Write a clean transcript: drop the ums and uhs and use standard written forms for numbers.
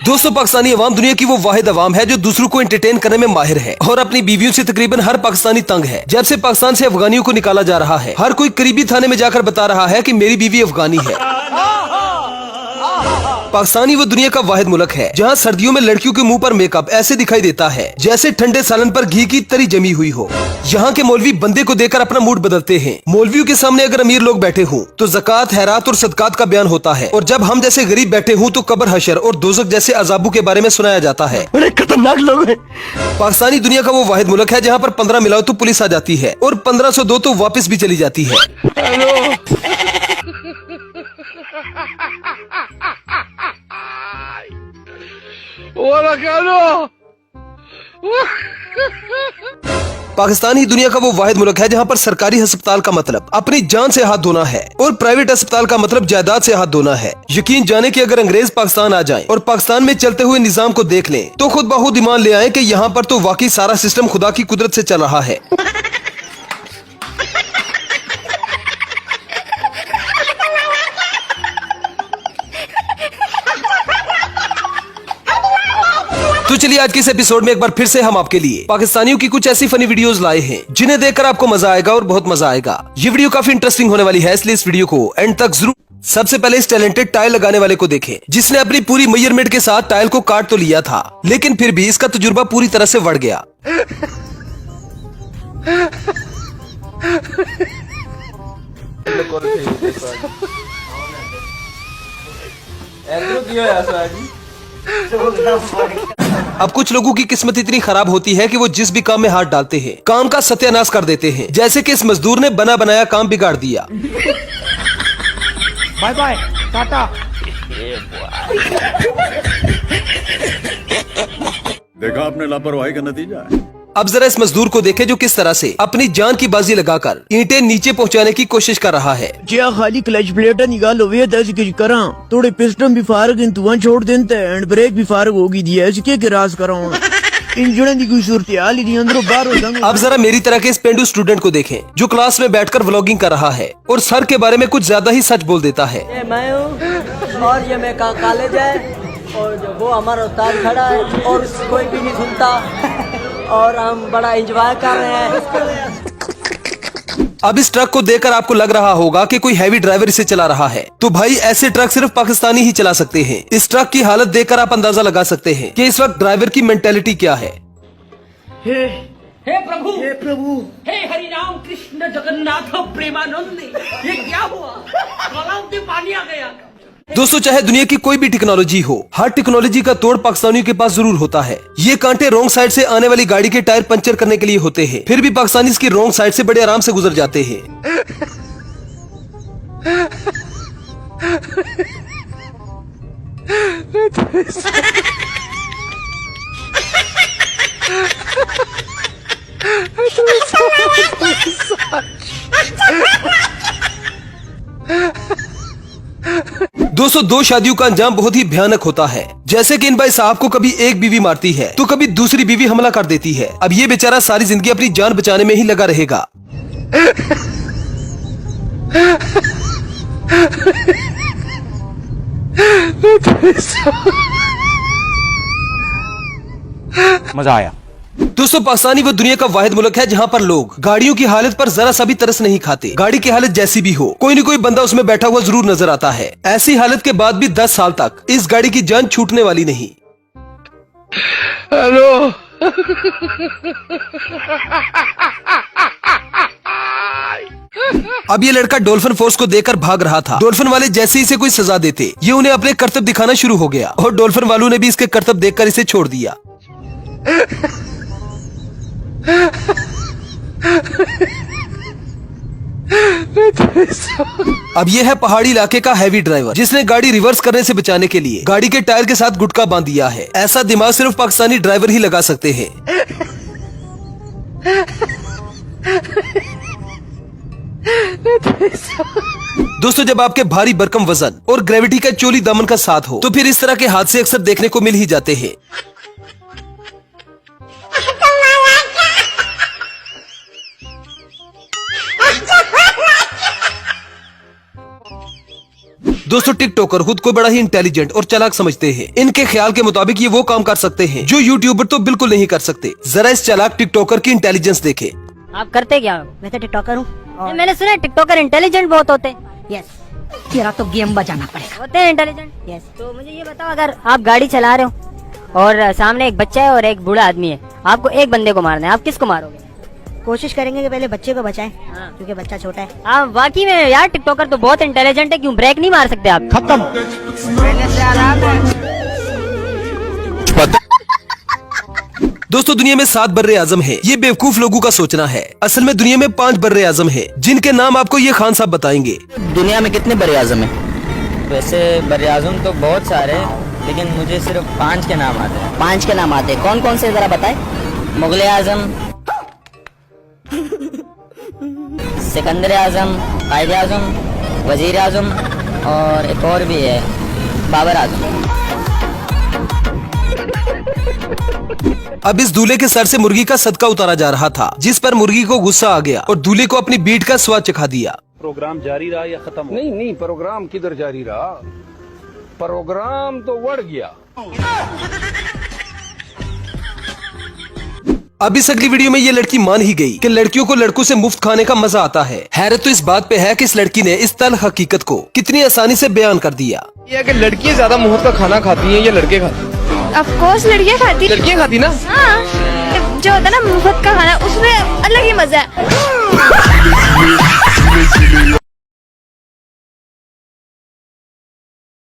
दोस्तों, पाकिस्तानी अवाम दुनिया की वो वाहिद अवाम है जो दूसरों को एंटरटेन करने में माहिर है और अपनी बीवियों से तकरीबन हर पाकिस्तानी तंग है। जब से पाकिस्तान से अफगानियों को निकाला जा रहा है, हर कोई करीबी थाने में जाकर बता रहा है कि मेरी बीवी अफगानी है। पाकिस्तानी वो दुनिया का वाहिद मुल्क है जहाँ सर्दियों में लड़कियों के मुंह पर मेकअप ऐसे दिखाई देता है जैसे ठंडे सालन पर घी की तरी जमी हुई हो। यहाँ के मौलवी बंदे को देखकर अपना मूड बदलते हैं। मौलवियों के सामने अगर अमीर लोग बैठे हों तो ज़कात, हैरात और सदकात का बयान होता है, और जब हम जैसे गरीब बैठे हों तो कब्र, हशर और दोज़ख जैसे अजाबों के बारे में सुनाया जाता है। खतरनाक लोग हैं। पाकिस्तानी दुनिया का वो वाहिद मुल्क है जहाँ पर 15 मिलाओ तो पुलिस आ जाती है और 1502 तो वापस भी चली जाती है। पाकिस्तान ही दुनिया का वो वाहिद मुल्क है जहाँ पर सरकारी अस्पताल का मतलब अपनी जान से हाथ धोना है और प्राइवेट अस्पताल का मतलब जायदाद से हाथ धोना है। यकीन जाने कि अगर अंग्रेज पाकिस्तान आ जाएं और पाकिस्तान में चलते हुए निजाम को देख लें तो खुद बहुद ईमान ले आए कि यहाँ पर तो वाकई सारा सिस्टम खुदा की कुदरत से चल रहा है। तो चलिए आज के इस एपिसोड में एक बार फिर से हम आपके लिए पाकिस्तानियों की कुछ ऐसी फनी वीडियोस लाए हैं जिन्हें देखकर आपको मजा आएगा और बहुत मजा आएगा। ये वीडियो काफी इंटरेस्टिंग होने वाली है, इसलिए इस वीडियो को एंड तक जरूर। सबसे पहले इस टैलेंटेड टाइल लगाने वाले को देखें जिसने अपनी पूरी मेजरमेंट के साथ टाइल को काट तो लिया था, लेकिन फिर भी इसका तजुर्बा पूरी तरह से बढ़ गया। अब कुछ लोगों की किस्मत इतनी खराब होती है कि वो जिस भी काम में हाथ डालते हैं काम का सत्यानाश कर देते हैं, जैसे कि इस मजदूर ने बना बनाया काम बिगाड़ दिया। Bye bye, tata. देखा आपने लापरवाही का नतीजा है। अब जरा इस मजदूर को देखें जो किस तरह से अपनी जान की बाजी लगाकर ईंटें नीचे पहुंचाने की कोशिश कर रहा है। जिया खाली क्लच प्लेट निकाल हुए करा थोड़े पिस्टन भी फारग धुआं छोड़ देते एंड ब्रेक भी फारग होगी दिया इसके राज करा इंजन की कोई सूरत हाल ही अंदरों बाहर हो जाऊंगा। अब जरा मेरी तरह के इस पेंडू स्टूडेंट को देखें जो क्लास में बैठकर व्लॉगिंग कर रहा है और सर के बारे में कुछ ज्यादा ही सच बोल देता है। ये मैं हूँ और ये मैं कॉलेज है और जो वो हमारा उस्ताद खड़ा है और कोई भी नहीं सुनता और हम बड़ा एंजॉय कर रहे हैं। अब इस ट्रक को देखकर आपको लग रहा होगा कि कोई हैवी ड्राइवर इसे चला रहा है, तो भाई ऐसे ट्रक सिर्फ पाकिस्तानी ही चला सकते हैं। इस ट्रक की हालत देखकर आप अंदाजा लगा सकते हैं कि इस वक्त ड्राइवर की मेंटेलिटी क्या है। हे प्रभु, हे प्रभु, हे हरि राम कृष्ण जगन्नाथ प्रेमानंद, ये क्या हुआ? तालाब में पानी आ गया। दोस्तों, चाहे दुनिया की कोई भी टेक्नोलॉजी हो, हर टेक्नोलॉजी का तोड़ पाकिस्तानियों के पास जरूर होता है। ये कांटे रोंग साइड से आने वाली गाड़ी के टायर पंचर करने के लिए होते हैं, फिर भी पाकिस्तानी इसकी रोंग साइड से बड़े आराम से गुजर जाते हैं। दोस्तों, दो शादियों का अंजाम बहुत ही भयानक होता है। जैसे कि इन भाई साहब को कभी एक बीवी मारती है तो कभी दूसरी बीवी हमला कर देती है। अब ये बेचारा सारी जिंदगी अपनी जान बचाने में ही लगा रहेगा। मजा आया। दोस्तों, पाकिस्तानी वो दुनिया का वाहिद मुल्क है जहाँ पर लोग गाड़ियों की हालत पर जरा सा भी तरस नहीं खाते। गाड़ी की हालत जैसी भी हो, कोई न कोई बंदा उसमें बैठा हुआ जरूर नजर आता है। ऐसी हालत के बाद भी 10 साल तक इस गाड़ी की जान छूटने वाली नहीं। हेलो। अब ये लड़का डॉल्फिन फोर्स को देखकर भाग रहा था। डॉल्फिन वाले जैसे ही इसे कोई सजा देते, ये उन्हें अपने करतब दिखाना शुरू हो गया और डॉल्फिन वालों ने भी इसके करतब देखकर इसे छोड़ दिया। अब ये है पहाड़ी इलाके का हैवी ड्राइवर जिसने गाड़ी रिवर्स करने से बचाने के लिए गाड़ी के टायर के साथ गुटका बांध दिया है। ऐसा दिमाग सिर्फ पाकिस्तानी ड्राइवर ही लगा सकते हैं। दोस्तों, जब आपके भारी भरकम वजन और ग्रेविटी का चोली दामन का साथ हो तो फिर इस तरह के हादसे अक्सर देखने को मिल ही जाते हैं। दोस्तों टिकटॉकर खुद को बड़ा ही इंटेलिजेंट और चालाक समझते हैं। इनके ख्याल के मुताबिक ये वो काम कर सकते हैं जो यूट्यूबर तो बिल्कुल नहीं कर सकते। जरा इस चालाक टिकटॉकर की इंटेलिजेंस देखें। आप करते क्या हो? मैं तो टिकटॉकर हूँ। मैंने सुना है टिकटॉकर इंटेलिजेंट बहुत होते हैं। यस, तेरा तो गेम बजाना पड़ेगा। होते हैं इंटेलिजेंट। यस। तो मुझे ये बताओ, अगर आप गाड़ी चला रहे हो और सामने एक बच्चा है और एक बूढ़ा आदमी है, आपको एक बंदे को मारना है, आप किसको मारोगे? कोशिश करेंगे कि पहले बच्चे को बचाएं, हाँ। क्योंकि बच्चा छोटा है। आप वाकई में यार टिकटॉकर तो बहुत इंटेलिजेंट है, क्यों ब्रेक नहीं मार सकते आप? दोस्तों दुनिया में 7 बर्रे आजम है, ये बेवकूफ लोगों का सोचना है। असल में दुनिया में 5 बर्रे आजम है, जिनके नाम आपको ये खान साहब बताएंगे। दुनिया में कितने बड़े आजम हैं? वैसे बड़े आजम तो बहुत सारे हैं, लेकिन मुझे सिर्फ 5 के नाम आते हैं। 5 के नाम आते हैं, कौन कौन से जरा बताए। मुगल आजम, सिकंदर आजम, कायद आजम, वजीर आजम और एक और भी है, बाबर आजम। अब इस दूल्हे के सर से मुर्गी का सदका उतारा जा रहा था, जिस पर मुर्गी को गुस्सा आ गया और दूल्हे को अपनी बीट का स्वाद चखा दिया। प्रोग्राम जारी रहा या खत्म? नहीं, प्रोग्राम किधर जारी रहा, प्रोग्राम तो बढ़ गया। अब इस अगली वीडियो में ये लड़की मान ही गई कि लड़कियों को लड़कों से मुफ्त खाने का मजा आता है। हैरत तो इस बात पे है कि इस लड़की ने इस तल्ख हकीकत को कितनी आसानी से बयान कर दिया। ये कि लड़कियां ज्यादा मुफ्त का खाना खाती हैं या लड़के खाते हैं? ऑफ कोर्स लड़कियां खाती ना। हाँ, जो होता है ना मुफ्त का खाना, उसमें अलग ही मजा है।